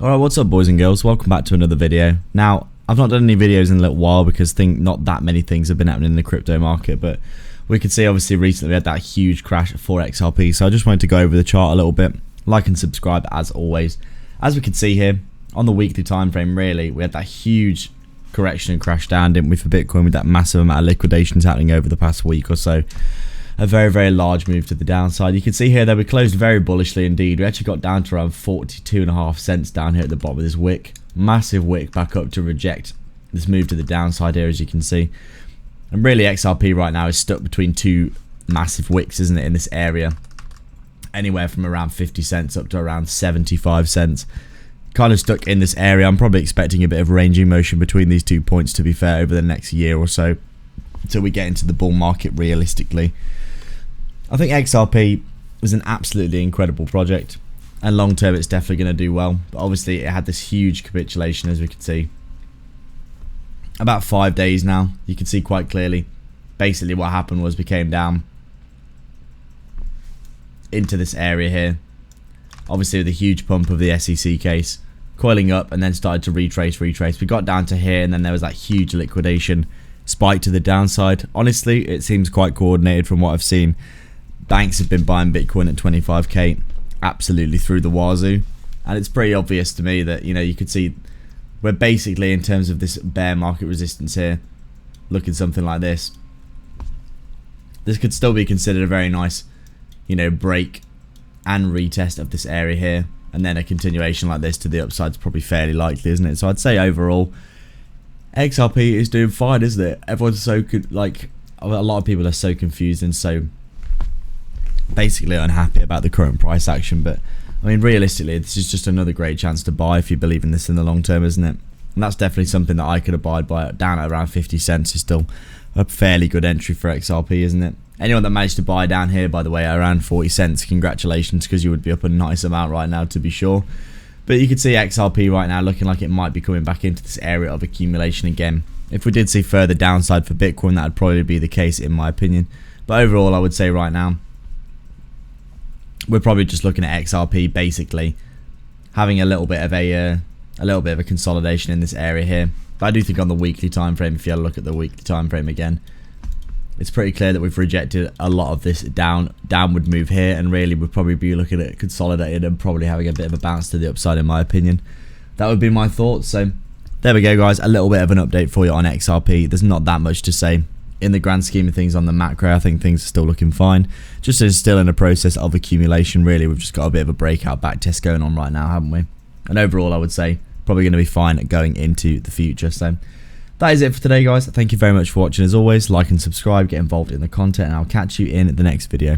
Alright, what's up boys and girls, welcome back to another video. Now, I've not done any videos in a little while because not that many things have been happening in the crypto market, but we could see obviously recently we had that huge crash for XRP, so I just wanted to go over the chart a little bit. Like and subscribe as always. As we can see here, on the weekly time frame, really, we had that huge correction and crash down, didn't we, for Bitcoin, with that massive amount of liquidations happening over the past week or so. A very, very large move to the downside. You can see here that we closed very bullishly indeed. We actually got down to around 42.5 cents down here at the bottom of this wick. Massive wick back up to reject this move to the downside here, as you can see. And really XRP right now is stuck between two massive wicks, isn't it, in this area. Anywhere from around 50 cents up to around 75 cents. Kind of stuck in this area. I'm probably expecting a bit of ranging motion between these 2 points, to be fair, over the next year or so, until we get into the bull market realistically. I think XRP was an absolutely incredible project, and long term it's definitely going to do well, but obviously it had this huge capitulation, as we can see. About 5 days now, you can see quite clearly. Basically what happened was we came down into this area here, obviously with a huge pump of the SEC case, coiling up, and then started to retrace. We got down to here, and then there was that huge liquidation spike to the downside. Honestly, it seems quite coordinated from what I've seen. Banks have been buying Bitcoin at 25k absolutely through the wazoo, and it's pretty obvious to me that, you know, you could see we're basically, in terms of this bear market resistance here, looking something like this. This could still be considered a very nice, you know, break and retest of this area here, and then a continuation like this to the upside is probably fairly likely, isn't it? So I'd say overall XRP is doing fine, isn't it? Everyone's so like, a lot of people are so confused and so basically unhappy about the current price action, but I mean, realistically, this is just another great chance to buy if you believe in this in the long term, isn't it? And that's definitely something that I could abide by. Down at around 50 cents is still a fairly good entry for XRP, isn't it? Anyone that managed to buy down here, by the way, at around 40 cents, congratulations, because you would be up a nice amount right now, to be sure. But you can see XRP right now looking like it might be coming back into this area of accumulation again. If we did see further downside for Bitcoin, that would probably be the case, in my opinion. But overall, I would say right now, we're probably just looking at XRP basically having a little bit of a consolidation in this area here. But I do think on the weekly time frame, if you have a look at the weekly time frame again, it's pretty clear that we've rejected a lot of this downward move here, and really we'd probably be looking at consolidated and probably having a bit of a bounce to the upside, in my opinion. That would be my thoughts. So there we go, guys, a little bit of an update for you on XRP. There's not that much to say. In the grand scheme of things on the macro, I think things are still looking fine. Just as still in a process of accumulation, really. We've just got a bit of a breakout back test going on right now, haven't we? And overall, I would say probably going to be fine going into the future. So that is it for today, guys. Thank you very much for watching. As always, like and subscribe, get involved in the content, and I'll catch you in the next video.